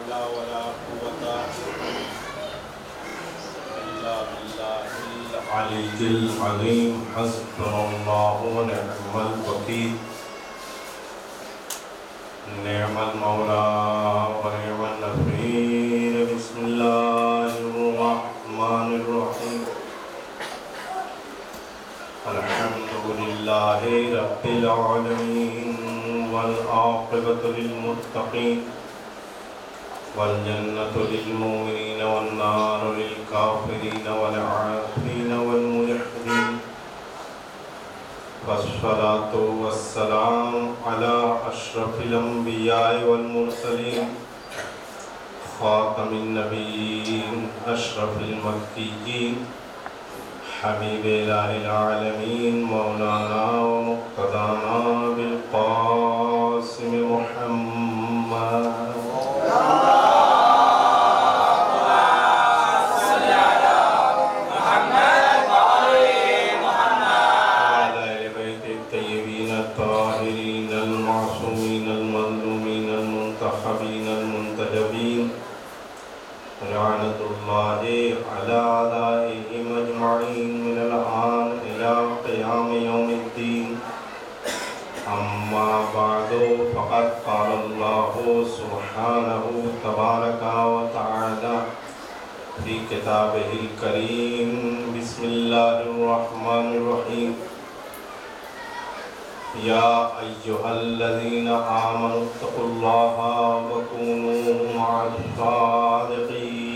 ولا قوة إلا بالله العلي العظيم حسبنا الله ونعم الوكيل نعم المولى ونعم النصير بسم الله الرحمن الرحيم الحمد لله رب العالمين والعاقبة للمتقين والجنة للمؤمنين والنار للكافرين والعاصين والملحدين والصلاة والسلام على أشرف الأنبياء والمرسلين خاتم النبيين أشرف المكيين حبيب إله العالمين مولانا ومقتدانا بالقاسم محمد لعنة الله على أعدائهم أجمعين من الآن إلى قيام يوم الدين أما بعد فقد قال الله سبحانه تبارك وتعالى في كتابه الكريم بسم الله الرحمن الرحيم يا أيها الذين آمنوا اتقوا الله وكونوا مع الصادقين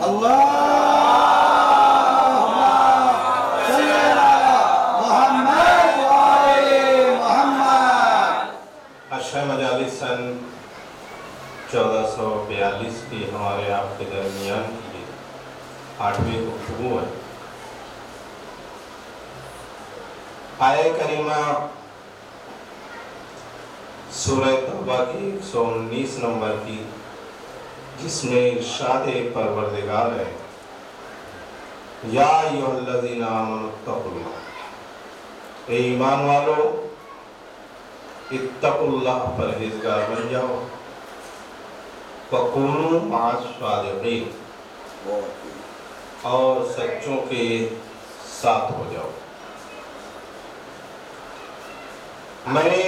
اللهم صل على محمد وآل محمد. اشرح مجالس سن 1442 کی ہمارے آپ کے درمیان کی 8ویں گفتگو ہے. آیہ کریمہ سورہ توبہ کی 119 نمبر کی جس میں ارشاد پروردگار ہے یا ایھا الذین آمنوا اتقوا اللہ، اے ایمان والو اتقوا اللہ پرہیزگار بن جاؤ، وکونوا مع الصادقین اور سچوں کے ساتھ ہو جاؤ. میں نے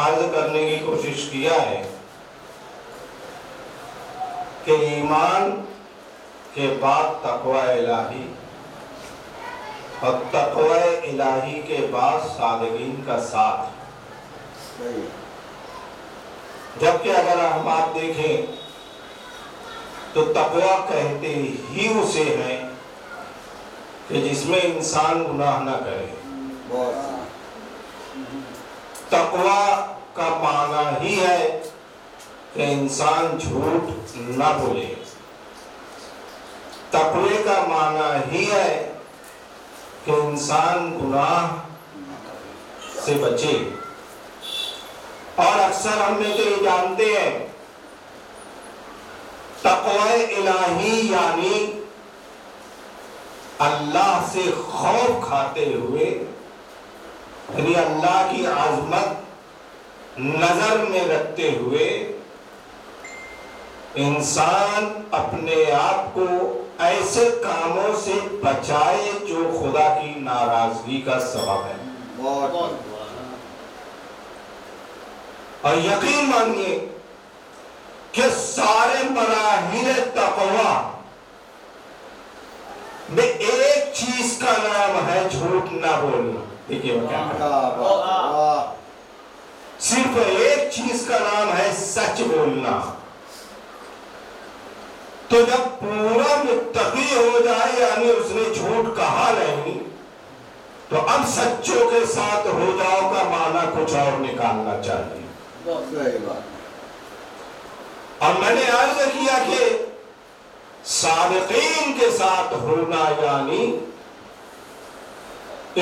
عرض کرنے کی کوشش کیا ہے کہ ایمان کے بعد تقوی الہی اور تقوی الہی کے بعد صادقین کا ساتھ. جبکہ اگر ہم آپ دیکھیں تو تقوی کہتے ہی اسے ہیں کہ جس میں انسان گناہ نہ کرے. تقوی کا معنی ہی ہے کہ انسان جھوٹ نہ بولے. تقوی کا معنی ہی ہے کہ انسان گناہ سے بچے. اور اکثر ہم میں تو یہ جانتے ہیں تقوی الہی یعنی اللہ سے خوف کھاتے ہوئے، یعنی اللہ کی عظمت نظر میں رکھتے ہوئے انسان اپنے آپ کو ایسے کاموں سے بچائے جو خدا کی ناراضگی کا سبب ہے. اور یقین مانیے کہ سارے مراحل تقوی میں ایک چیز کا نام ہے جھوٹ نہ بولنا. دیکھیے صرف ایک چیز کا نام ہے سچ بولنا. تو جب پورا متقی ہو جائے یعنی اس نے جھوٹ کہا نہیں تو اب سچوں کے ساتھ ہو جاؤ کا معنی کچھ اور نکالنا چاہیے. اور میں نے عرض کیا کہ صادقین کے ساتھ ہونا یعنی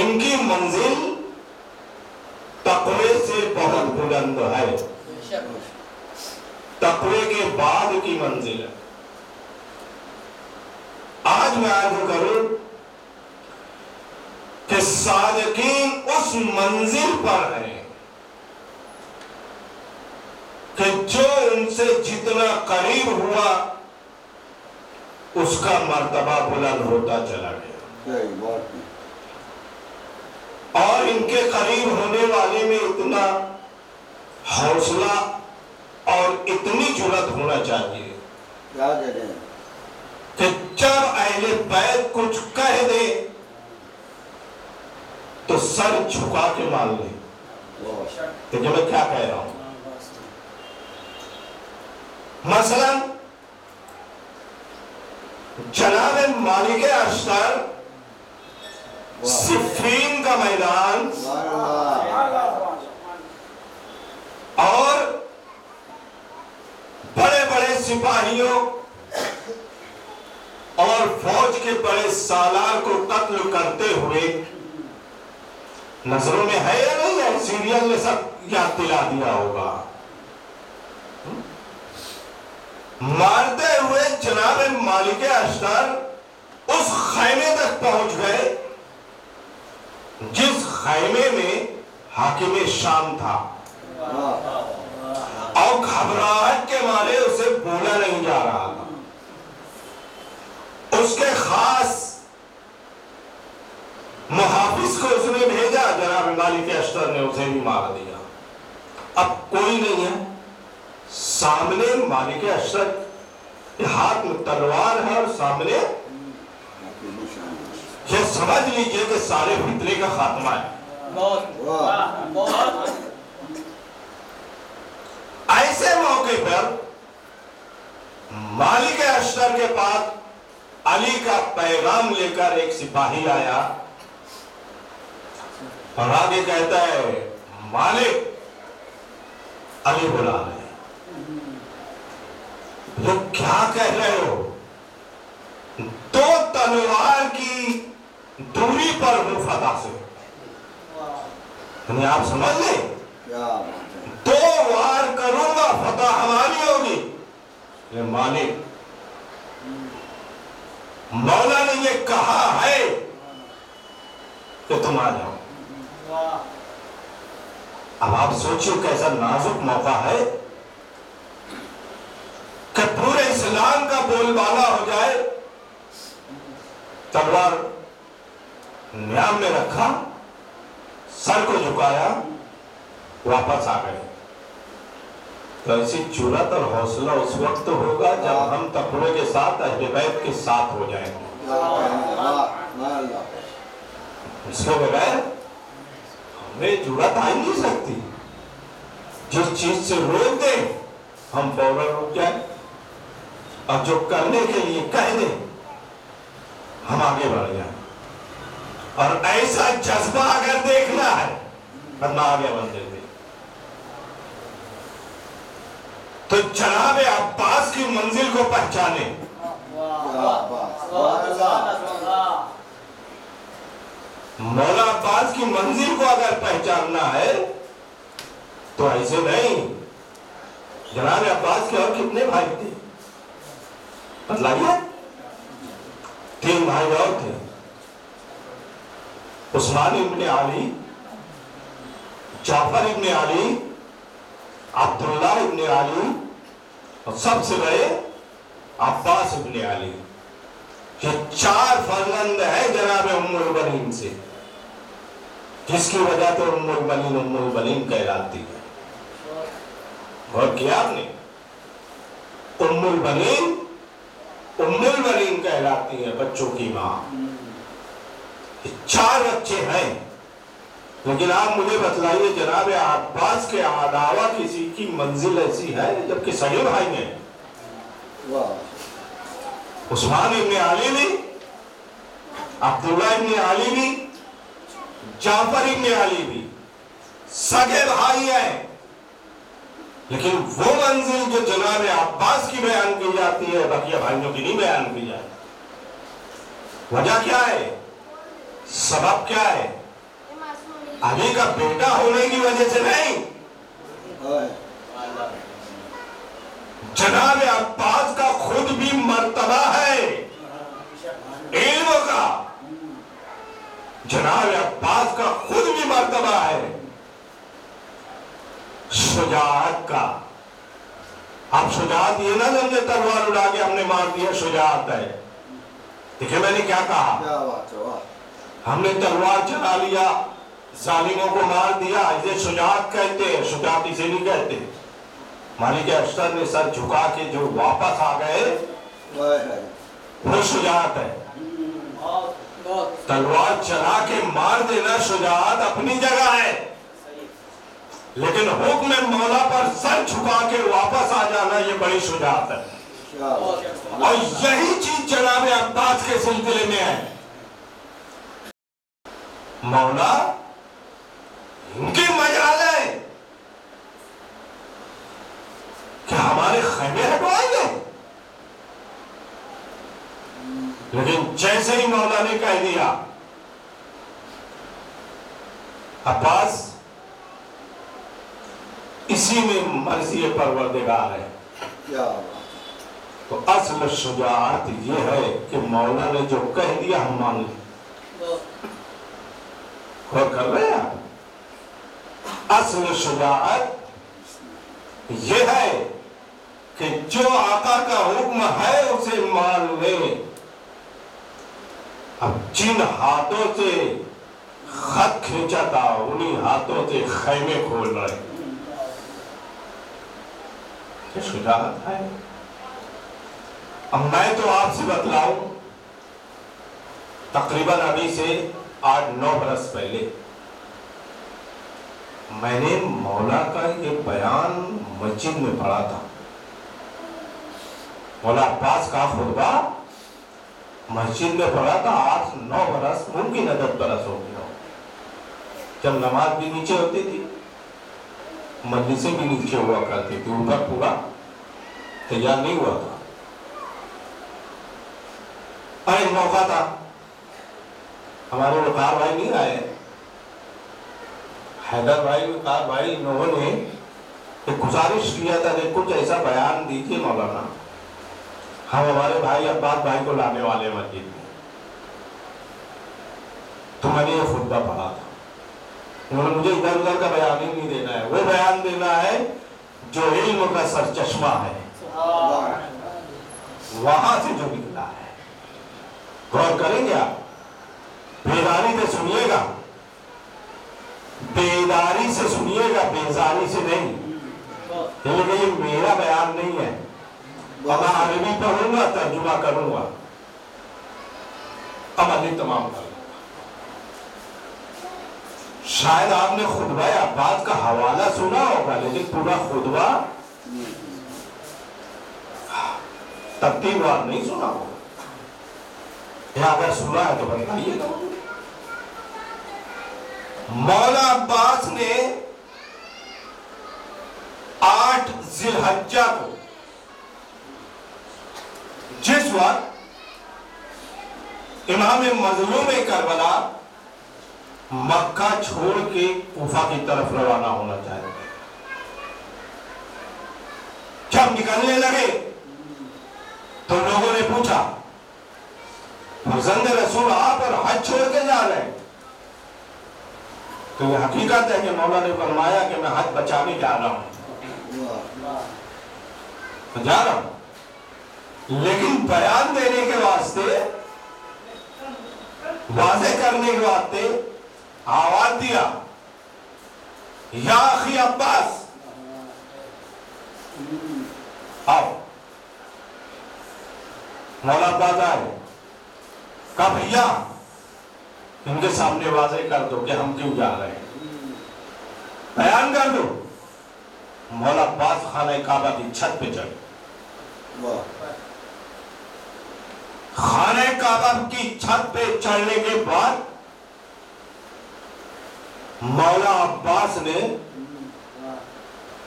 ان کی منزل تقوی سے بہت بلند ہے، تقوی کے بعد کی منزل ہے. آج میں عرض کروں کہ صادقین اس منزل پر ہیں کہ جو ان سے سے جتنا قریب ہوا اس کا مرتبہ بلند ہوتا چلا گیا، اور ان کے قریب ہونے والے میں اتنا حوصلہ اور اتنی جرأت ہونا چاہیے کہ جب اہل بیت کچھ کہہ دے تو سر جھکا کے مان لے کہ جو میں کیا کہہ رہا ہوں۔ مثلا جناب مالک اشتر صفین کا میدان اور بڑے بڑے سپاہیوں اور فوج کے بڑے سالار کو قتل کرتے ہوئے نظروں میں ہے یا نہیں ہے؟ سیریل نے سب یاد دلا دیا ہوگا۔ مارتے ہوئے جناب مالک اشتر اس خیمے تک پہنچ گئے جس خیمے میں حاکم شام تھا، اور گھبراہٹ کے مارے اسے بولا نہیں جا رہا تھا۔ اس کے خاص محافظ کو اس نے بھیجا، جناب مالک اشتر نے اسے بھی مار دیا۔ اب کوئی نہیں ہے سامنے، مالک اشتر کے ہاتھ میں تلوار ہے اور سامنے، یہ سمجھ لیجئے کہ سارے فتنے کا خاتمہ ہے۔ ایسے موقع پر مالک اشتر کے پاس علی کا پیغام لے کر ایک سپاہی آیا اور آگے کہتا ہے مالک علی بلا رہے ہیں۔ وہ کیا کہہ رہے ہو؟ دو تلوار کی دوری پر ہوں فتح سے، یعنی آپ سمجھ لیں دو وار کروں گا فتح ہماری ہوگی۔ یہ مالک مولا نے یہ کہا ہے کہ تم آ جاؤ۔ اب آپ سوچو کیسا نازک موقع ہے کہ پورے اسلام کا بول بالا ہو جائے۔ تلوار نیام میں رکھا، سر کو جھکایا، واپس آ گئے۔ تو ایسی جرأت اور حوصلہ اس وقت ہوگا جب ہم تقوی کے ساتھ اہل بیت کے ساتھ ہو جائیں گے۔ اس کے بغیر ہمیں جرأت آ نہیں سکتی۔ جس چیز سے روک دیں ہم فوراً رک جائیں، اور جو کرنے کے لیے کہہ دیں ہم آگے بڑھ جائیں۔ اور ایسا جذبہ اگر دیکھنا ہے ورنہ آگے بڑھ جائیں۔ تو جناب عباس کی منزل کو پہچانے، مولا عباس کی منزل کو اگر پہچاننا ہے تو ایسے نہیں۔ جناب عباس کے اور کتنے بھائی تھے بتلائیے؟ 3 بھائی اور تھے، عثمان ابن علی، جعفر ابن علی، عبداللہ ابن علی، اور سب سے بڑے عباس ابن علی۔ یہ 4 فرزند ہیں جناب ام البنین سے، جس کی وجہ تو ام البنین کہلاتی ہے۔ اور کیا آپ نے ام البنین کہلاتی ہے، بچوں کی ماں۔ یہ 4 بچے ہیں، لیکن آپ مجھے بتلائیے جناب عباس کے علاوہ کسی کی منزل ایسی ہے جبکہ صحیح بھائی ہیں؟ عثمان ابن علی بھی، عبداللہ ابن علی بھی، جعفر ابن علی بھی سگے بھائی ہیں، لیکن وہ منزل جو جناب عباس کی بیان کی جاتی ہے بقیہ بھائیوں کی نہیں بیان کی جاتی۔ وجہ کیا ہے؟ سبب کیا ہے؟ علی کا بیٹا ہونے کی وجہ سے نہیں، جناب عباس کا خود بھی مرتبہ ہے علم کا، جناب عباس کا خود بھی مرتبہ ہے شجاعت کا، آپ شجاعت یہ نہ سمجھے تلوار اڑا کے ہم نے مار دیا شجاعت ہے. دیکھیں میں نے کیا کہا, کیا بات ہے, واہ. ہم نے تلوار چلا لیا, ظالموں کو مار دیا, اسے شجاعت کہتے ہیں, شجاعت اسے نہیں کہتے. مالک اشتر نے سر جھکا کے جو واپس آ گئے وہ شجاعت ہے. تلوار چلا کے مار دینا شجاعت اپنی جگہ ہے, لیکن حکم مولا پر سر جھکا کے واپس آ جانا یہ بڑی شجاعت ہے. اور یہی چیز جناب عباس کے سلسلے میں ہے. مولا ان کی مجال ہے کہ ہمارے خیمے ہٹوائیں گے, لیکن جیسے ہی مولا نے کہہ دیا عباس اسی میں مرضی پروردگار ہے, تو اصل شجاعت یہ ہے کہ مولا نے جو کہہ دیا ہم مان لیں. غور کر رہے ہیں آپ, اصل شجاعت یہ ہے کہ جو آقا کا حکم ہے اسے مان لیں. اب جن ہاتھوں سے خط کھینچا تھا انہی ہاتھوں سے خیمے کھول رہے. یہ شجاعت ہے. اب میں تو آپ سے بتلاؤں, تقریباً ابھی سے 8-9 برس پہلے میں نے مولا کا یہ بیان مسجد میں پڑھا تھا. مولا عباس کا خطبہ مسجد میں پڑھا تھا. 8-9 برس, ممکن 10 برس ہو گیا, جب نماز بھی نیچے ہوتی تھی, مجلسیں بھی نیچے ہوا کرتی تھی, اوپر پورا تیار نہیں ہوا تھا. اور ایک موقع تھا, ہمارے وقار بھائی نہیں آئے, حیدر بھائی, وقار بھائی, انہوں نے ایک گزارش کیا تھا کہ کچھ ایسا بیان دیجیے مولانا, ہم ہمارے بھائی عباس بھائی کو لانے والے مسجد میں. تو میں نے یہ خطبہ پڑھا تھا. انہوں نے مجھے ادھر ادھر کا بیان ہی نہیں دینا ہے, وہ بیان دینا ہے جو علم کا سرچشمہ ہے, وہاں سے جو نکلا ہے. غور کریں گے آپ, بیداری سے سنیے گا, بیداری سے سنیے گا, بیزاری سے نہیں. لیکن یہ میرا بیان نہیں ہے, میں عربی پڑھوں گا, ترجمہ کروں گا, عملی تمام کروں گا. شاید آپ نے خطبہ عباس کا حوالہ سنا ہوگا, لیکن پورا خطبہ ترتیب وار نہیں سنا ہوگا. یا اگر سنا ہے تو بتائیے گا. مولا عباس نے 8 ذی الحجہ کو, جس وقت امام مظلوم کربلا مکہ چھوڑ کے کوفہ کی طرف روانہ ہونا چاہتے ہیں, جب نکلنے لگے تو لوگوں نے پوچھا, فرزند رسول آپ اور حج چھوڑ کے جا رہے ہیں؟ تو یہ حقیقت ہے کہ مولا نے فرمایا کہ میں حج بچانے جا رہا ہوں, جا رہا ہوں, لیکن بیان دینے کے واسطے, واضح کرنے کے واسطے آواز دیا, یا اخی عباس آؤ. مولا عباس آئے, کہا بھیا ان کے سامنے واضح کر دو کہ ہم کیوں جا رہے ہیں, بیان کر دو. مولا عباس خانہ کعبہ کی چھت پہ چڑھ, خانہ کعبہ کی چھت پہ چڑھنے کے بعد مولا عباس نے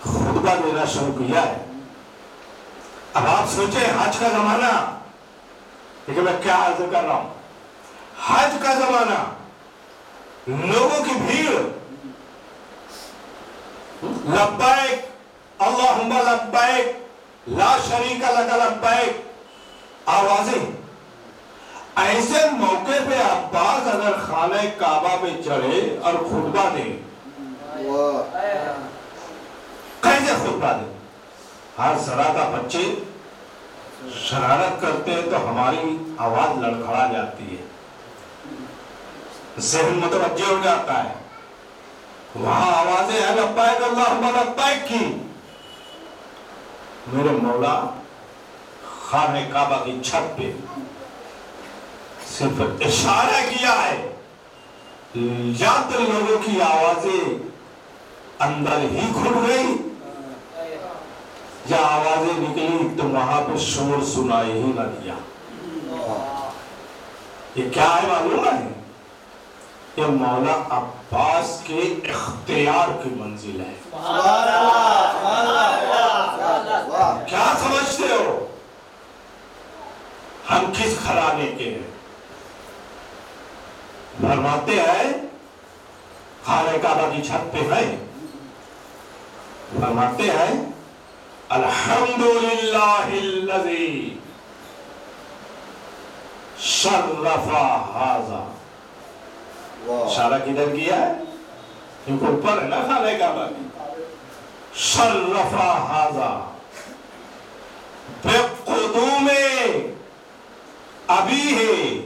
خطبہ دینا شروع کیا ہے. اب آپ سوچیں حج کا زمانہ, لیکن میں کیا عرض کر رہا ہوں, حج کا زمانہ, لوگوں کی بھیڑ, لبیک اللہم لبیک لا شریک لک لبیک, آوازیں. ایسے موقع پہ عباس اگر خانہ کعبہ پہ چڑھے اور خطبہ دے, کیسے خطبہ دے؟ ہر ذرا کا بچے شرارت کرتے ہیں تو ہماری آواز لڑکھڑا جاتی ہے، ذہن متوجہ ہو جاتا ہے، وہاں آوازیں ہیں لبیک اللہم لبیک کی. میرے مولا خانہ کعبہ کی چھت پہ صرف اشارہ کیا ہے، یا تو لوگوں کی آوازیں اندر ہی کھل گئی یا آوازیں نکلی تو وہاں پہ شور سنائی ہی نہ دیا. یہ کیا ہے معلوم ہے؟ یہ مولا عباس کے اختیار کی منزل ہے. کیا سمجھتے ہو ہم کس گھرانے کے ہیں؟ فرماتے ہیں خانہ کعبہ کی چھت پہ ہے، فرماتے ہیں الحمدللہ الذی شرف ھذا. اشارہ کدھر کیا ہے؟ کیونکہ اوپر ہے نا خانہ کعبہ کی. شرف ھذا بقدوم ابیہ.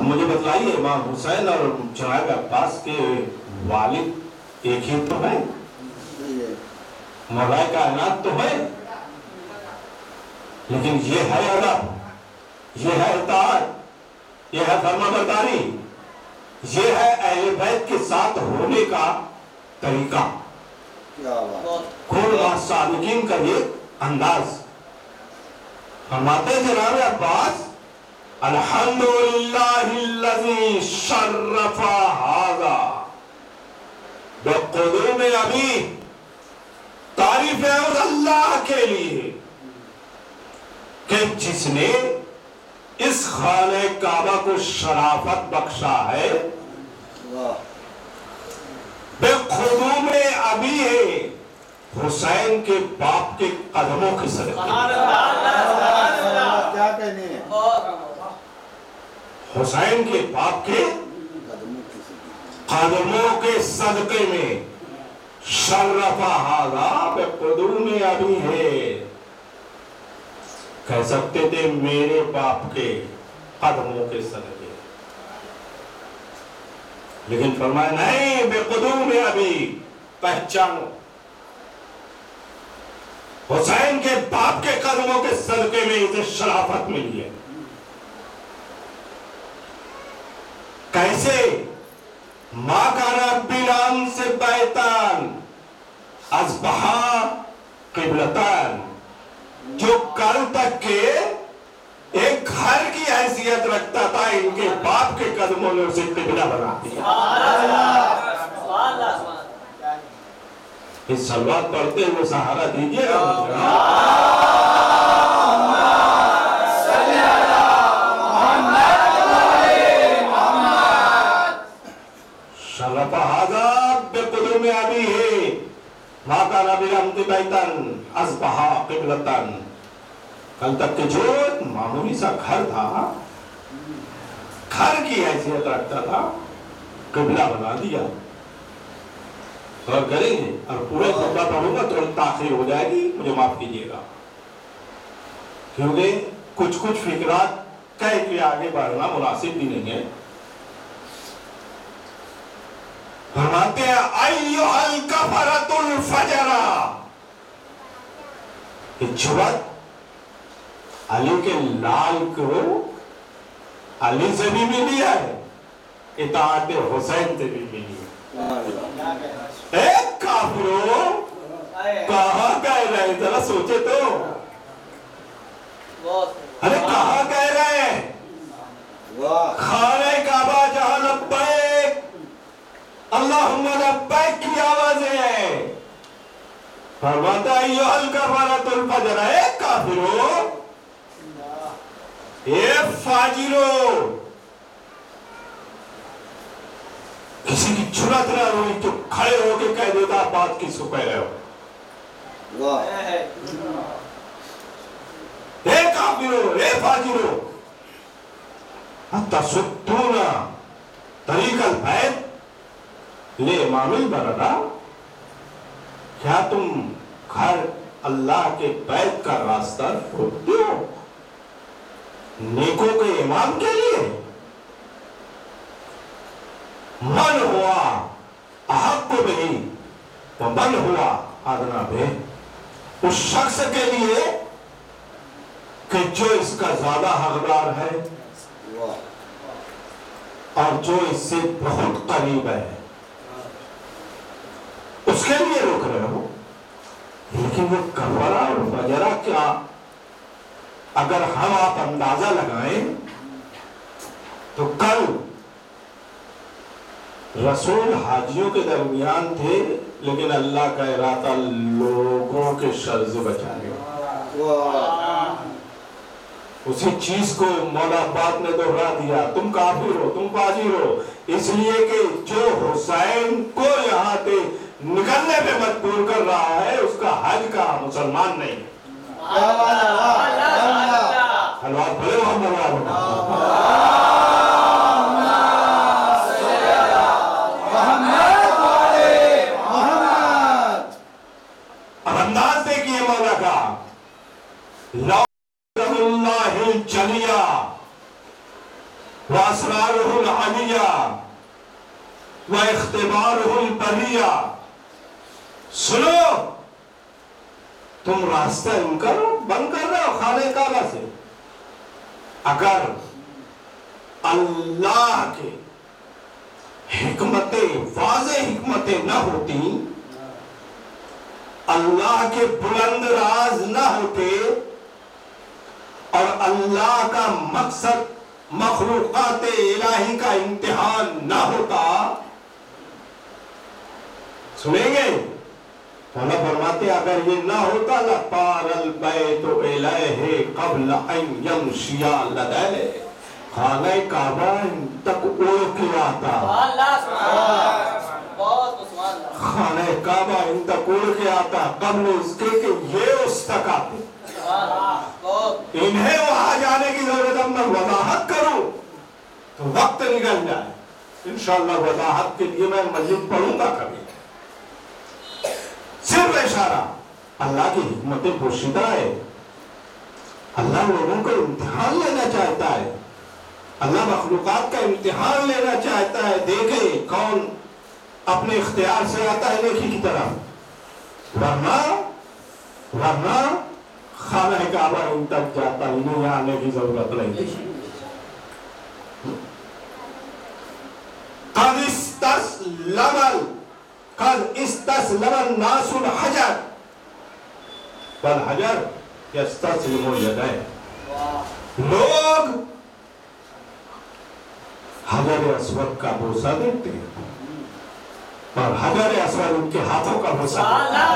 مجھے بتلائیے امام حسین اور جناب عباس کے والد ایک ہی تو ہے، مولا کائنات تو ہے، لیکن یہ ہے ادب، یہ ہے اطاعت، یہ ہے فرما برداری، یہ ہے اہل بیت کے ساتھ ہونے کا طریقہ، کل صادقین کا یہ انداز. فرماتے جناب عباس الحمدللہ الذی شرف ھذا بقدوم ابی. تعریف ہے اس اللہ کے لیے کہ جس نے اس خانہ کعبہ کو شرافت بخشا ہے. بقدوم ابی ہے حسین کے باپ کے قدموں کے صدقے. کیا کہنے ہیں؟ حسین کے باپ کے قدموں کے صدقے میں شرف ھذا بقدوم ابی ہے. کہہ سکتے تھے میرے باپ کے قدموں کے صدقے، لیکن فرمایا نہیں، بقدوم ابی. پہچانو حسین کے باپ کے قدموں کے صدقے میں اسے شرافت ملی ہے. کیسے؟ ماں کا ربیلان سے بیتان اصبحا قبلتان، جو کل تک کے ایک گھر کی حیثیت رکھتا تھا، ان کے باپ کے قدموں نے اسے قبلہ بنا دیا. اس صلوات پڑھتے ہوئے سہارا دیجئے شرف ھذا بقدوم ابی ہے ما کان برحمت بیتن اصبحا قبلتن. کل تک کے جو معمولی سا گھر تھا، گھر کی حیثیت رکھتا تھا، قبلہ بنا دیا. اور کریں گے اور پورے خطبہ پڑھوں گا تو تاخیر ہو جائے گی، مجھے معاف کیجئے گا، کیونکہ کچھ فکرات کہہ کے آگے بڑھنا مناسب بھی نہیں ہے. فرماتے ہیں ایھا الکفرۃ الفجرہ. یہ جرأت علی کے لال کو علی سے بھی ملی ہے، اطاعت حسین سے بھی ملی ہے. اے کافروں، کہاں کہہ رہے ہیں؟ ذرا سوچے تو، ارے کہاں کہہ رہے ہیں؟ خانہ کعبہ جہاں لبیک اللہم لبیک کی آوازیں ہیں. فرماتا ہے ایھا الکفرۃ الفجرہ. اے کافروں، اے فاجروں، کسی کی جرأت نہ ہوئی تو کھڑے ہو کے کہہ دیتا بات کس کو کہہ رہے ہو. اے کافروں، اے فاجروں، تصدون طریق البیت لامام البررہ. کیا تم گھر اللہ کے بیت کا راستہ روکتے ہو نیکوں کے امام کے لیے؟ من ہوا احق بہی ومن ہوا ادنا بہ، اس شخص کے لیے کہ جو اس کا زیادہ حقدار ہے اور جو اس سے بہت قریب ہے، اس کے لیے روک رہے ہو۔ لیکن وہ کفرہ اور فجرہ کیا، اگر ہم آپ اندازہ لگائیں تو کل رسول حاجیوں کے درمیان تھے، لیکن اللہ کا ارادہ لوگوں کے شر سے بچانے کا۔ اسی چیز کو مولا عباد نے دوہرا دیا، تم کافر ہو، تم فاجر ہو، اس لیے کہ جو حسین کو یہاں سے نکلنے پہ مجبور کر رہا ہے اس کا حج کا مسلمان نہیں۔ حلوات بھلے محمد اب انداز دیکھئے مولا کا، لو اللہ الجلیہ واسرارہ العلیہ واختبارہ البریہ۔ سنو، تم راستہ بند کر رہے ہو خانہ کعبہ سے۔ اگر اللہ کے حکمتیں، واضح حکمتیں نہ ہوتی، اللہ کے بلند راز نہ ہوتے اور اللہ کا مقصد مخلوقات الہی کا امتحان نہ ہوتا، سنیں گے مولا فرماتے اگر یہ نہ ہوتا لَطَارَ الْبَيْتُ إِلَيْهِ قَبْلَ أَنْ يَمْشِيَ لَدَيْهِ، خانہ کعبہ تک اڑ کے آتا، خانہ کعبہ ان تک اڑ کے آتا قبل اس کے کہ یہ اس تک آتے۔ انہیں وہاں جانے کی ضرورت، اب میں وضاحت کروں تو وقت نکل جائے، انشاءاللہ وضاحت کے لیے میں مزید پڑھوں گا کبھی۔ صرف اشارہ، اللہ کی حکمت پوشیدہ ہے، اللہ لوگوں کو امتحان لینا چاہتا ہے، اللہ مخلوقات کا امتحان لینا چاہتا ہے، دیکھے کون اپنے اختیار سے آتا ہے نیکی کی طرف، ورنہ خانہ کعبہ ان تک جاتا، انہیں یہاں آنے کی ضرورت نہیں تھی۔ قد استسلم الناس الحجر والحجر یستسلم یدیہ، لوگ حجر اسود کا بوسہ دیتے ہیں اور حجر اسود ان کے ہاتھوں کا بوسہ دیتے ہیں۔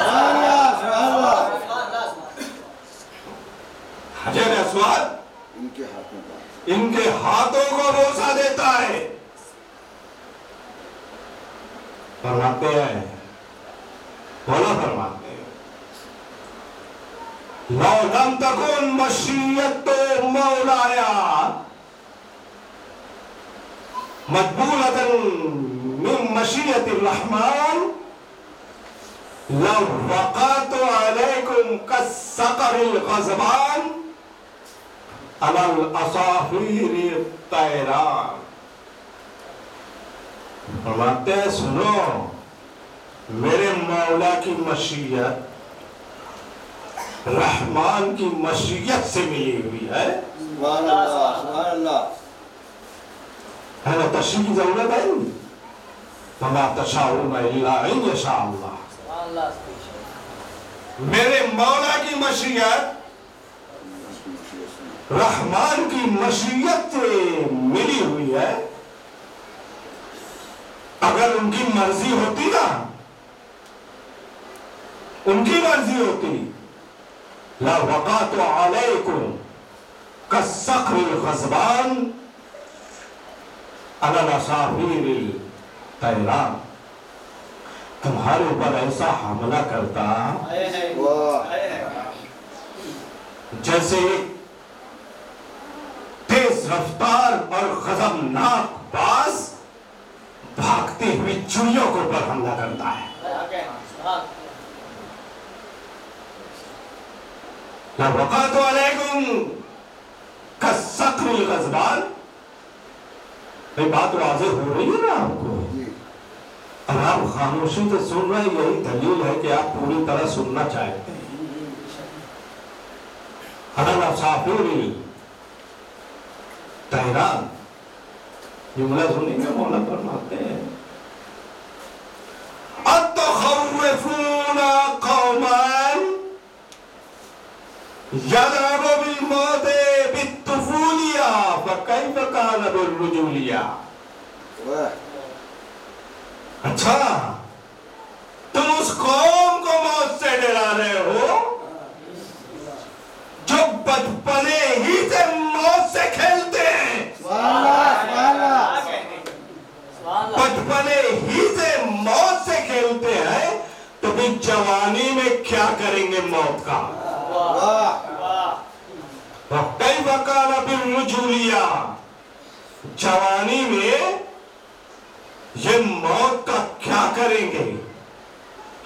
حجر اسود ان کے ہاتھوں کو بوسہ دیتا ہے۔ فرماتے ہیں، مولا فرماتے ہیں، لو لم تکن مشیت مولایا مقبولۃ من مشیت الرحمن لوقعت علیکم کالصقر الغضبان علی الاصافیر الطیران۔ فرماتے ہیں سنو، میرے مولا کی مشیت رحمان کی مشیت سے ملی ہوئی ہے۔ سبحان اللہ، سبحان اللہ۔ ہے نا تشریح کی ضرورت ہے؟ وَمَا تَشَاءُونَ إِلَّا أَن يَشَاءَ اللَّهُ۔ میرے مولا کی مشیت رحمان کی مشیت سے ملی ہوئی ہے۔ اگر ان کی مرضی ہوتی نا، ان کی مرضی ہوتی، لَوَقَعْتُ عَلَيْكُمْ كَالصَّقْرِ الْغَضْبَانِ عَلَى الْأَصَافِيرِ الطَّيْرَانِ، تمہارے اوپر ایسا حملہ کرتا جیسے تیز رفتار اور غضبناک باز بھاگتی ہوئی چڑیوں کو پر حملہ کرتا ہے۔ لَوَقَعْتُ عَلَيْكُمْ كَالصَّقْرِ الْغَضْبَانِ. یہ بات واضح ہو رہی ہے نا آپ کو؟ اور آپ خاموشی سے سن رہے ہیں، یہی دلیل ہے کہ آپ پوری طرح سننا چاہتے ہیں. حضرت صافی تہران جملہ سنیں گے، مولا فرماتے ہیں اتخوفون قوما یضرب بالموت بالطفولیہ فکیف کان بالرجولیہ. اچھا تم اس قوم کو موت سے ڈرا رہے ہو جو بچپنے ہی سے موت سے کھیلتے ہیں. بچپنے ہی سے موت سے کھیلتے ہیں تو بھی جوانی میں کیا کریں گے موت کا. کئی وقال بالرجولیہ، جوانی میں یہ موت کا کیا کریں گے،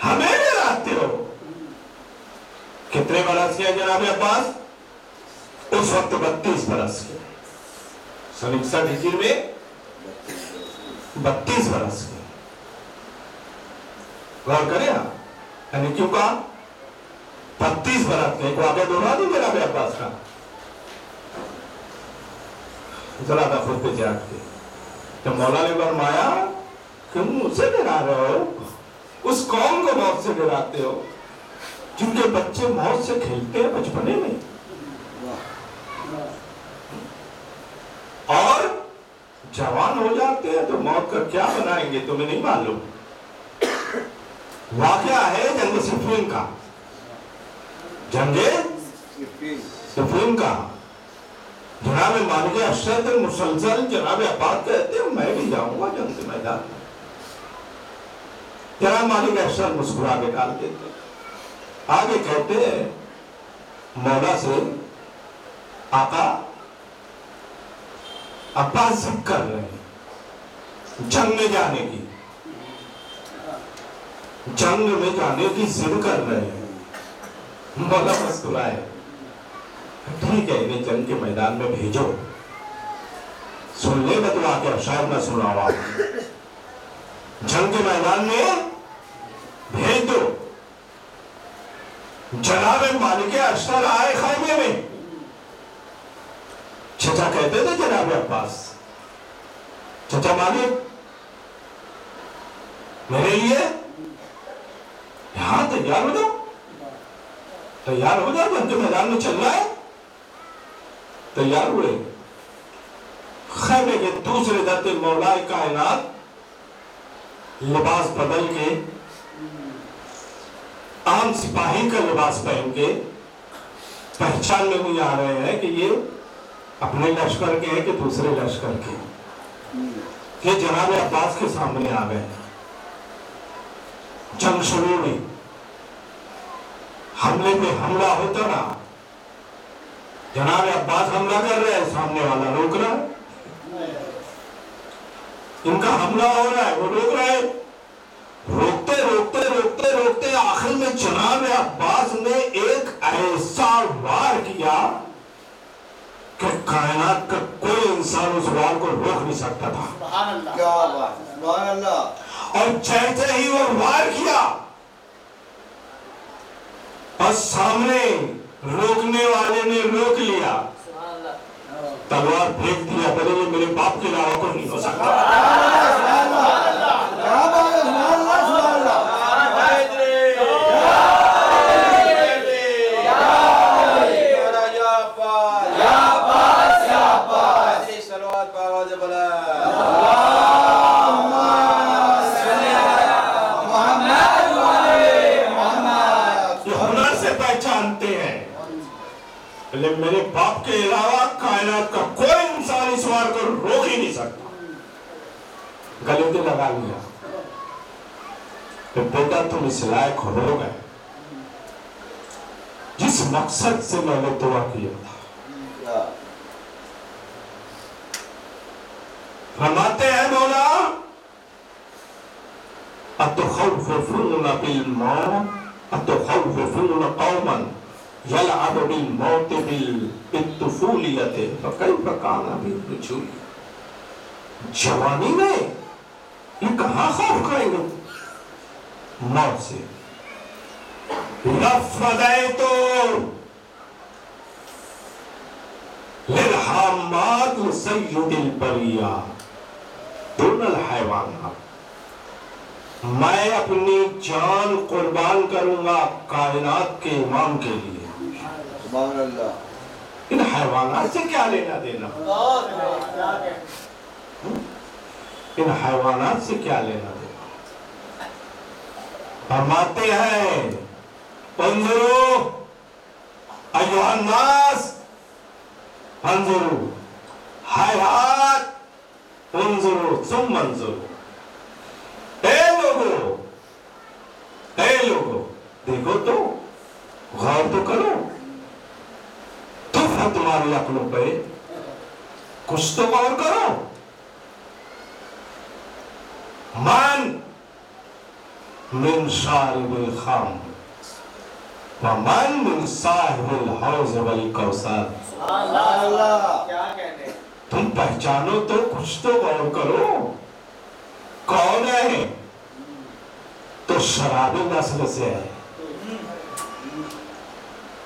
ہمیں ڈراتے ہو. کتنے برس کے جناب عباس؟ اس وقت 32 برس کے. سن 61 ہجری میں 32 برس کے. غور کریں آپ، یعنی کیوں کہا 32 برس کے؟ ایک واقعہ دوہرا دوں جناب عباس کا، ذرا تھا خود پہ جاگ کے. تو مولا نے فرمایا تم اسے ڈرا رہے ہو، اس قوم کو موت سے ڈراتے ہو جن کے بچے موت سے کھیلتے ہیں بچپنے میں، اور جوان ہو جاتے ہیں تو موت کا کیا بنائیں گے تمہیں نہیں معلوم. واقعہ ہے جنگ صفین کا، جنگ صفین کا. جناب مالک اشرف مسلسل جناب عباس کہتے ہیں میں بھی جاؤں گا جنگ کے میدان میں. جناب مالک اشرف مسکرا کے ڈال دیتے. آگے کہتے ہیں مولا سے آقا عباس ضد کر رہے ہیں جنگ میں جانے کی، جنگ میں جانے کی ضد کر رہے ہیں. مولا مسکرائے، ٹھیک ہے انہیں جنگ کے میدان میں بھیجو. سن لے بتوا کے شاید میں سناؤں، جنگ کے میدان میں بھیج دو. جناب مالک اشتر آئے خیمے میں. چچا کہتے تھے جناب عباس، چچا مالک میرے لیے یہاں تیار ہو جاؤ، تیار ہو جاؤ، جنگ کے میدان میں چلنا ہے. تیار ہوئے. خیمے کے دوسرے درتے مولا کائنات لباس بدل کے عام سپاہی کا لباس پہن کے پہچان میں نہیں آ رہے ہیں کہ یہ اپنے لشکر کے ہیں کہ دوسرے لشکر کے. کہ جناب عباس کے سامنے آ گئے. جنگ شروع ہوئی، حملے پہ حملہ ہوتا رہا. جناب عباس حملہ کر رہے ہیں، سامنے والا روک رہا ہے. ان کا حملہ ہو رہا ہے، وہ روک رہا ہے. روکتے روکتے روکتے روکتے آخر میں جناب عباس نے ایک ایسا وار کیا کہ کائنات کا کوئی انسان اس وار کو روک نہیں سکتا تھا. کیا بات، سبحان اللہ. اور جیسے ہی وہ وار کیا اور سامنے روکنے والے نے روک لیا، تلوار پھینک دیا، بولے یہ میرے باپ کے علاوہ کوئی نہیں ہو سکتا. میرے باپ کے علاوہ کائنات کا کوئی انسان اس وار کو روک ہی نہیں سکتا. گلے پہ لگا لیا کہ بیٹا تم اس لائق ہو گئے جس مقصد سے میں نے دعا کیا تھا. فرماتے ہیں مولا اتخوفون بالموت اتخوفون قوما یلعب بالموت بالطفولیت فکیف کان بالرجوع. جوانی میں یہ کہاں خوف کریں گے موت سے. لفظیت للحامات سید البریہ دون الحیوانات. میں اپنی جان قربان کروں گا کائنات کے امام کے لیے. سبحان اللہ. ان حیوانات سے کیا لینا دینا؟ ان حیوانات سے کیا لینا دینا؟ فرماتے ہیں انظروا ایھا الناس انظروا حیات انظروا ثم انظروا. اے لوگو دیکھو تو غور تو کرو. تف ہے تمہاری عقلوں پہ, کچھ تو غور کرو. من شارب الخمر ومن من صاحب الحوض والکوثر. تم پہچانو تو کچھ تو غور کرو. کون ہے؟ تو شرابی نسل سے ہے.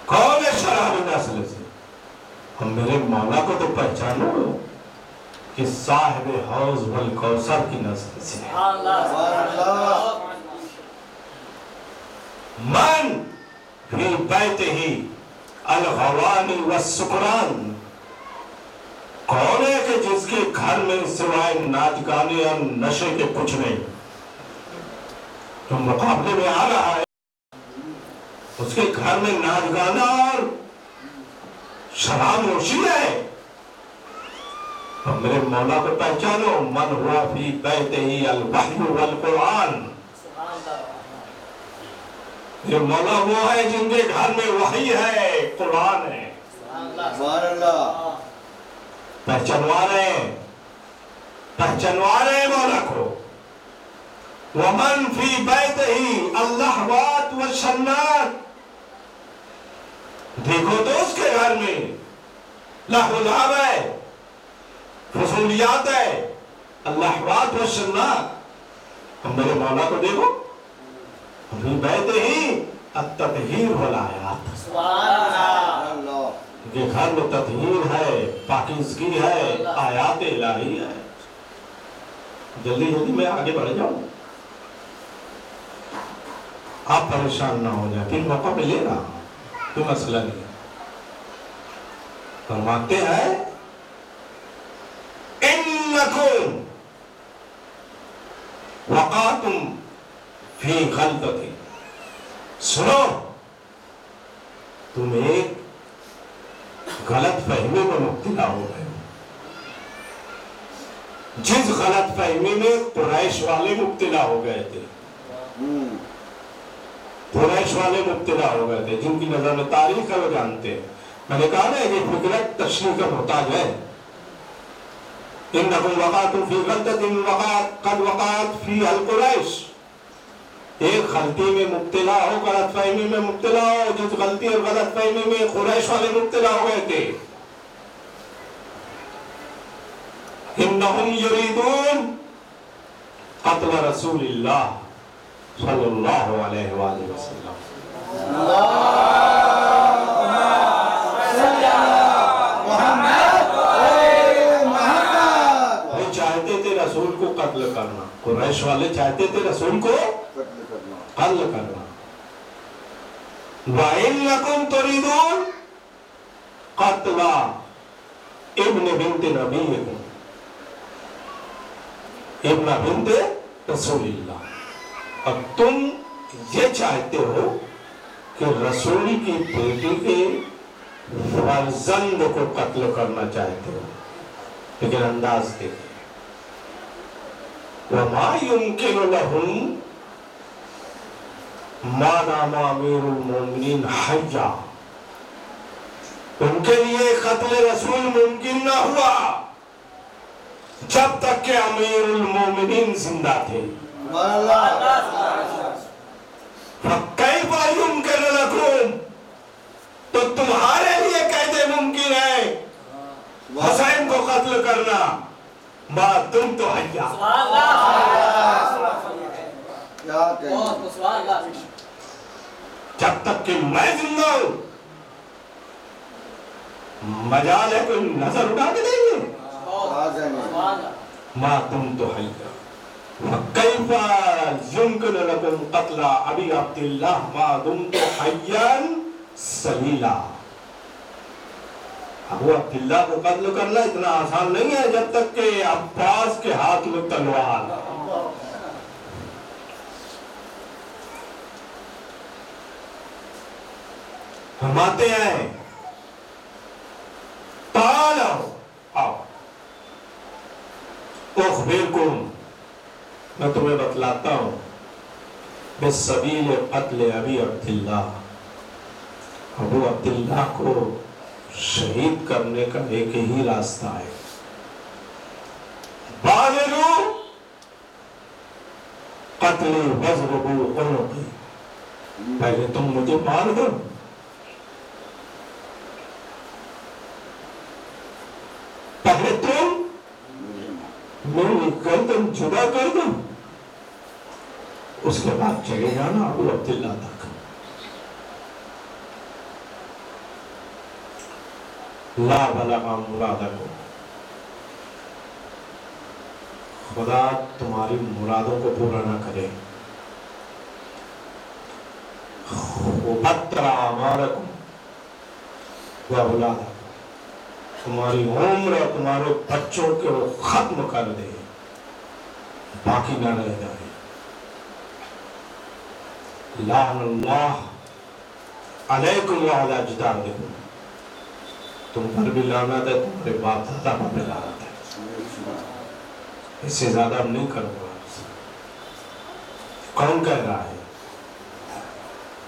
کون ہے شرابی نسل سے؟ ہم میرے مولا کو تو پہچانو کہ صاحب حوض والکوثر کی نسل سے ہے. من فی بیتہ الغوانی والسکران. کون ہے کہ جس کے گھر میں سوائے ناچ گانے اور نشے کے کچھ نہیں؟ جو مقابلے میں آ رہا ہے اس کے گھر میں ناچ گانا اور شراب نوشی ہے. اور میرے مولا کو پہچانو من ہوا فی بیتہ الوحی والقرآن. یہ مولا وہ ہے جن کے گھر میں وحی ہے, قرآن ہے. سبحان اللہ. پہچانوا رہے ہیں مولا کو. ومن فی بیتہ اللہوات والشنات. دیکھو تو اس کے گھر میں لہو و لعب ہے, فضولیات ہے, اللہوات والشنات. ہم میرے مولا کو دیکھو فی بیتہ التطہیر والآیات. سبحان اللہ. کہ گھر میں تطہیر ہے, پاکیزگی ہے, آیات الہی ہے. جلدی میں آگے بڑھ جاؤں, آپ پریشان نہ ہو جائیں, پھر موقع ملے گا, کوئی مسئلہ نہیں. فرماتے ہیں انکم وقعتم فی غلطۃ. سنو, تم ایک غلط فہمی میں مبتلا ہو گئے. جس غلط فہمی میں قریش والے مبتلا ہو گئے تھے. قریش والے مبتلا ہو گئے تھے جن کی نظر میں تاریخ ہے وہ جانتے ہیں. میں نے کہا نا یہ فکرت تشریح کا محتاج ہے. انکم وقعتم فی غلطۃ قد وقعت فیہا القریش. ایک غلطی میں مبتلا ہو, غلط فہمی میں مبتلا ہو, جس غلطی اور غلط فہمی میں قریش والے مبتلا ہو گئے تھے. انہم یریدون قتل رسول اللہ صلی اللہ علیہ وآلہ وسلم. وہ چاہتے تھے رسول کو قتل کرنا. قریش والے چاہتے تھے رسول کو قتل کرنا. وَإِنَّكُمْ تُرِيدُونَ قَتْلَ ابن بنت نبیکم ابن بنت رسول اللہ. اب تم یہ چاہتے ہو کہ رسول کی بیٹی کے فرزند کو قتل کرنا چاہتے ہو, لیکن انداز دیکھیں. وَمَا يُمْكِنُ لَهُمْ مَا دَامَ أَمِيرُ الْمُؤْمِنِينَ حَيًّا. ان کے لیے قتل رسول ممکن نہ ہوا جب تک کہ امیر المومنین زندہ تھے. فَكَيْفَ يُمْكِنُ لَكُمْ, تو حسین کو قتل کرنا ما تم تو حیا، جب تک کہ میں زندہ ہوں مجال ہے کوئی نظر اٹھا کے دیں گے؟ ما تم تو حیا وَكَيْفَ يُمْكِنُ لَكُمْ قَتْلَ أَبِي عَبْدِ اللَّهِ مَا دُمْتُ حَيًّا سَلِيلًا۔ ابو عبداللہ کو قتل کرنا اتنا آسان نہیں ہے جب تک کہ عباس کے ہاتھ میں تلوار۔ فرماتے ہیں تعالوا آؤ اخبرکم، میں تمہیں بتلاتا ہوں بسبیل قتل ابی عبداللہ، ابو عبداللہ کو شہید کرنے کا ایک ہی راستہ ہے۔ بادروا قتل واضربوا عنقی، پہلے تم مجھے مار دو، پہلے تم میری گردن جدا کر دو، اس کے بعد چلے جانا ابو عبداللہ تک۔ لا بلغ مرادکم، خدا تمہاری مرادوں کو پورا نہ کرے۔ وبتر اعمارکم واولادکم، تمہاری عمر اور تمہارے بچوں کے وہ ختم کر دے، باقی نہ رہ جائے۔ لعن اللہ علیکم وعلی اجدادکم، تم پر بھی لعنت ہے، تمہارے باپ دادا پر بھی لعنت ہے۔ اس سے زیادہ نہیں کروں گا۔ کون کہہ رہا ہے؟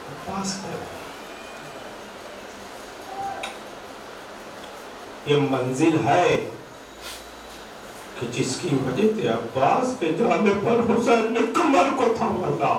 عباس کہہ رہا ہے۔ یہ منزل ہے کہ جس کی وجہ سے عباس کے جانے پر حسین نے کمر کو تھاما تھا۔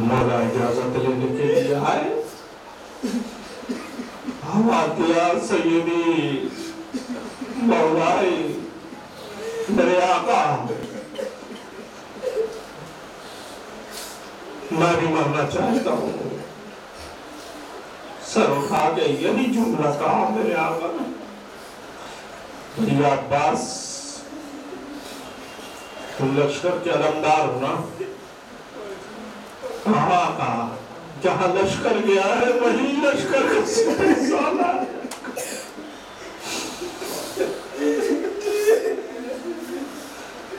مولا اجازت لینے کے لیے آئے، حواتیہ سیدی مولائی میرے آقا، میں بھی مرنا چاہتا ہوں۔ سر اٹھا کے یہی جملہ کہا میرے آقا نے، یا عباس تم لشکر کے علمدار ہونا؟ کہاں کہا جہاں لشکر گیا ہے وہی لشکر کا سالہ ہے۔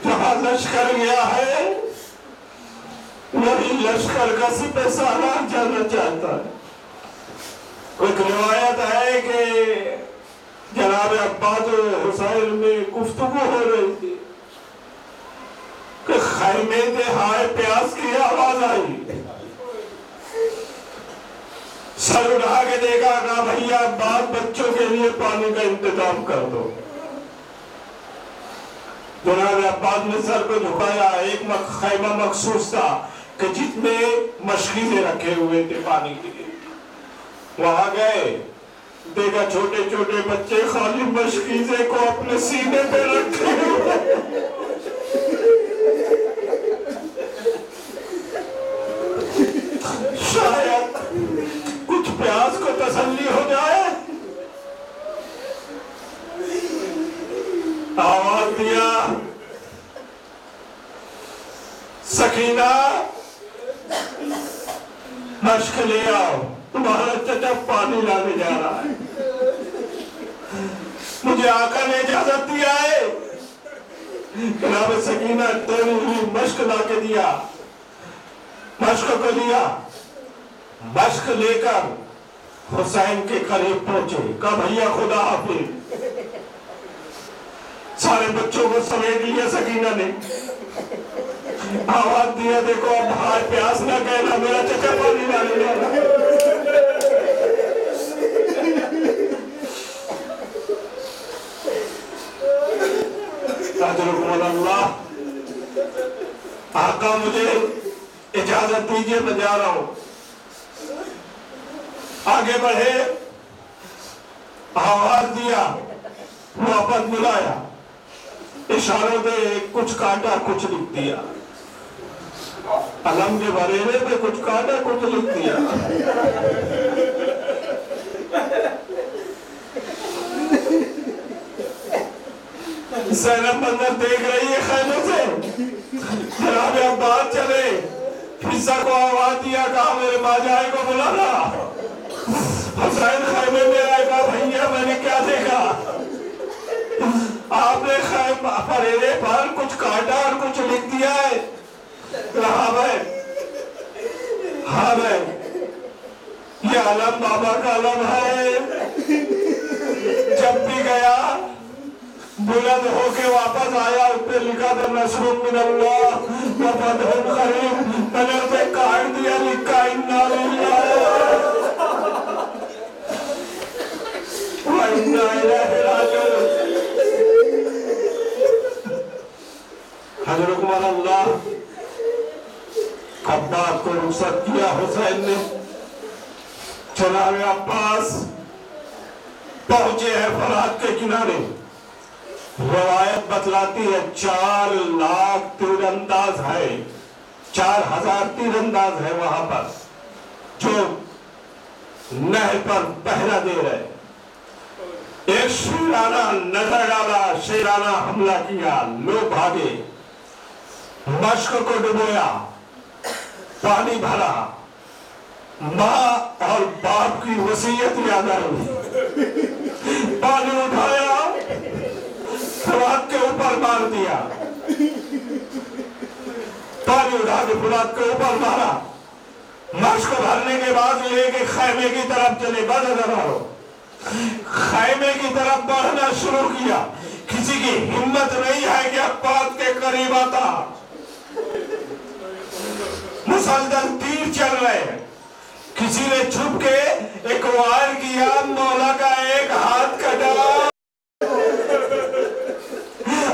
جہاں لشکر گیا ہے وہی لشکر کا سپہ سالار جانا چاہتا ہے۔ ایک روایت ہے کہ جناب عباس حسین میں گفتگو ہو رہی تھی کہ خیمے دہائے پیاس کی آواز آئی، سر اٹھا کے دیکھا کہ بھئیہ عباس بچوں کے لیے پانی کا انتظام کر دو۔ جناب عباس نے سر کو جھکایا، ایک خیمہ مخصوص تھا کہ جس میں مشکیزیں رکھے ہوئے تھے پانی کے لیے، وہاں گئے دیکھا چھوٹے چھوٹے بچے خالی مشکیزیں کو اپنے سینے پہ رکھے ہوئے، شاید کچھ پیاس کو تسلی ہو جائے۔ آواز دیا، سکینہ مشک لے آؤ، تمہارا چچا پانی لانے جا رہا ہے۔ مجھے آقا نے اجازت دیا ہے۔ جناب سکینہ تیری ہوئی مشک لا کے دیا، مشک کو لیا، مشک لے کر حسین کے قریب پہنچے، کہا بھئیہ خدا حافظ۔ سارے بچوں کو سمیٹ لیا سکینہ نے، آواز دیا دیکھو اب بھائی پیاس نہ کہنا، میرا چچا پانی لانے جا رہا ہے۔ آقا مجھے اجازت دیجیے میں جا رہا ہوں. آگے بڑھے, آواز دیا, واپس بلایا, اشاروں دے کچھ کاٹا کچھ لکھ دیا. علم کے بریرے پہ کچھ کاٹا کچھ لکھ دیا. زینب منظر دیکھ رہی ہے خیمے سے. جناب عباس چلے, حصہ کو آواز دیا, کہا میرے ماجائے کو بلانا. حسین خیمے میں آئے, کہا بھئیہ میں نے کیا دیکھا؟ آپ نے خیمہ پریرے پر کچھ کاٹا اور کچھ لکھ دیا ہے. کہا ہاں بھائی, یہ علم بابا کا علم ہے. جب بھی گیا بلند ہو کے واپس آیا, اس پہ لکھا تھا نصر من اللہ و فتح قریب. نظر پہ کاٹ دیا, لکھا انا للہ و انا الیہ راجعون. حضرت عمر اللہ عباس کو رخصت کیا. حسین نے جناب عباس پہنچے ہیں فرات کے کنارے. روایت بتلاتی ہے 4 لاکھ تیر انداز ہے, 4000 تیر انداز ہے وہاں پر, جو نہر پر پہرا دے رہے. ایک شیرانہ نظر ڈالا, شیرانہ حملہ کیا, لوگ بھاگے, مشق کو ڈبویا, پانی بھرا. ماں اور باپ کی وصیت یاد آئی. پانی اٹھایا, فرات کے اوپر مار دیا. پانی اٹھا کے فرات کے اوپر مارا. مشق بھرنے کے بعد لے کے خیمے کی طرف چلے. خیمے کی طرف بڑھنا شروع کیا. کسی کی ہمت نہیں ہے کہ عباس کے قریب آتا. مسلسل تیر چل رہے ہیں. کسی نے چھپ کے ایک وائر کیا, مولا کا ایک ہاتھ کٹا.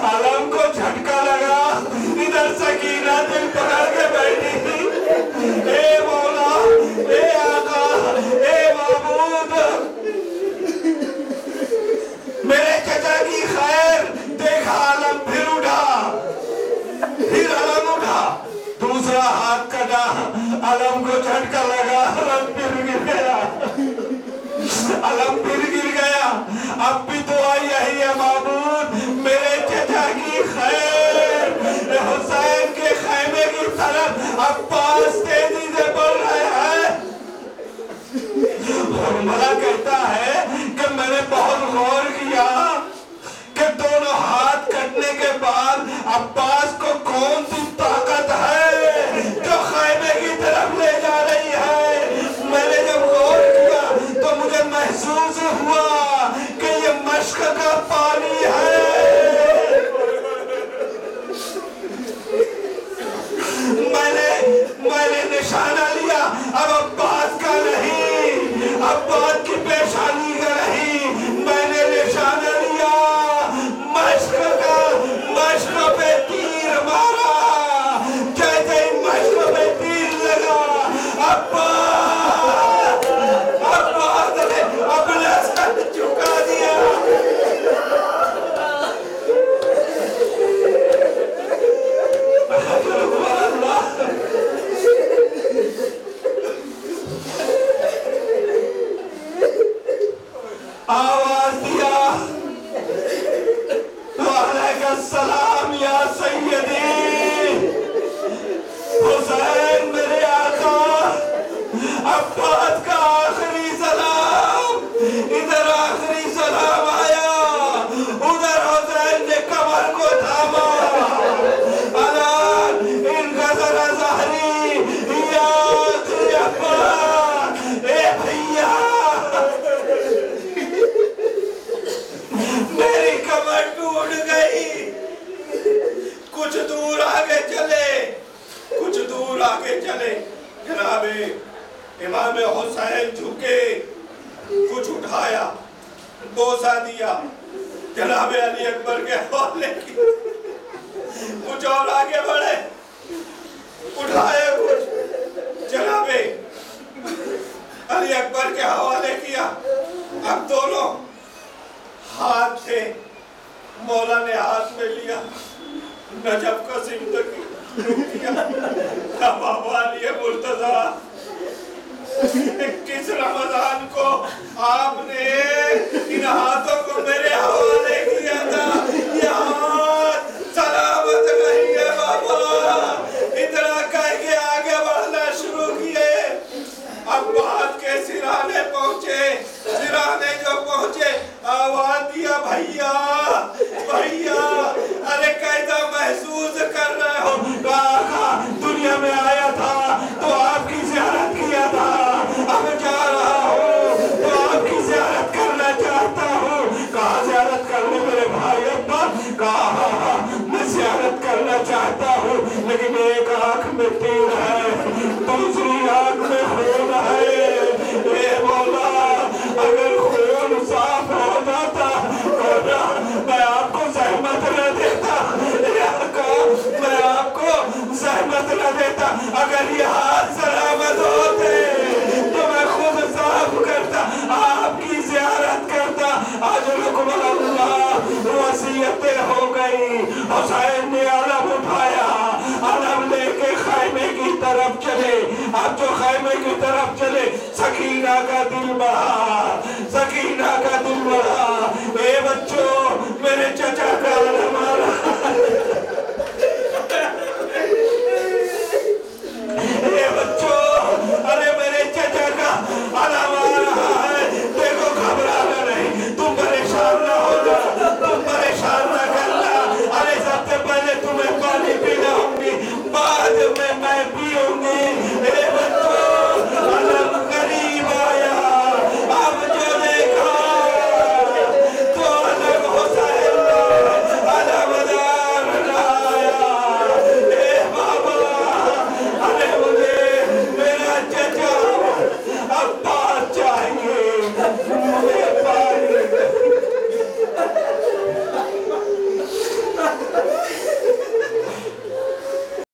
علم کو جھٹکا لگا. ادھر سکینہ دل پکڑ کے بیٹھی, اے مولا, اے آقا, اے معبود, میرے چچا کی خیر. دیکھا علم پھر اٹھا, پھر علم اٹھا, دوسرا ہاتھ کٹا. علم کو جھٹکا لگا, علم پھر گر گیا. علم پھر گر گیا. اب بھی دعا یہی ہے معبود, میرے چچا کی خیر. حسین کے خیمے کی طرف عباس تیزی سے بڑھ رہے ہیں. حرملہ کہتا ہے کہ میں نے بہت غور کیا کہ دونوں ہاتھ کٹنے کے بعد عباس کو کون سی طاقت ہے جو خیمے کی طرف لے جا رہی ہے. میں نے جب غور کیا تو مجھے محسوس ہوا کہ یہ مشق کا پانی ہے. میں نے نشانہ لیا, اب عباس کا نہیں, عباس کی پیشانی کا نہیں. میں نے نشانہ لیا مشق کا. مشق پہ تیر مارا, جیسے ہی مشق پہ تیر لگا, عباس نے اپنا سر جھکا دیا. آواز دیا, وعلیکم السلام یا سیدی. حسین میرے آقا, عباس کا آخری سلام. ادھر آخری سلام آیا, ادھر حسین نے کمر کو تھاما. الان ان کا ذرا ظہری یا آخری عباس. اے بھئیہ, میری کمر ٹوٹ گئی. کچھ دور آگے چلے, کچھ دور آگے چلے. جناب امام حسین جھکے, کچھ اٹھایا, بوسہ دیا. جناب علی اکبر کے حوالے کی. کچھ اور آگے بڑھے, اٹھائے کچھ جناب علی اکبر کے حوالے کیا. اب دونوں ہاتھ تھے, مولا نے ہاتھ میں لیا, نجف کا زندگی رک گیا. اب حوالی مرتضیٰ, کس رمضان کو آپ نے ان ہاتھوں کو میرے حوالے کیا تھا؟ یہ ہاتھ سلامت نہیں ہے بابا. اتنا کہہ کے آگے بڑھنا شروع کیے. اب بات کے سرانے پہنچے. سرانے جو پہنچے آواز دیا, بھیا بھیا, ارے کیسا محسوس کر رہے ہو؟ کہا دنیا میں آیا تھا تو آپ کی زیارت کیا تھا, اب جا رہا ہوں تو آپ کی زیارت کرنا چاہتا ہوں. کہا زیارت کرنے میرے بھائی ابا؟ کہا میں زیارت کرنا چاہتا ہوں, لیکن ایک آنکھ میں تیر ہے, دوسری آنکھ میں خون ہے. اے مولا, اگر خون صاف ہو جاتا میں آپ کو زحمت نہ دیتا, میں آپ کو زحمت نہ دیتا. اگر یہ ہاتھ سلامت ہوتے تو میں خود صاف کرتا, آپ کی زیارت کرتا. آج رکم اللہ وصیتیں ہو گئی. حسین نے علم اٹھایا, علم لے کے خیمے کی طرف چلے. اب جو خیمے کی طرف چلے, سکینہ کا دل بڑھا, سکینہ کا دل بڑھا.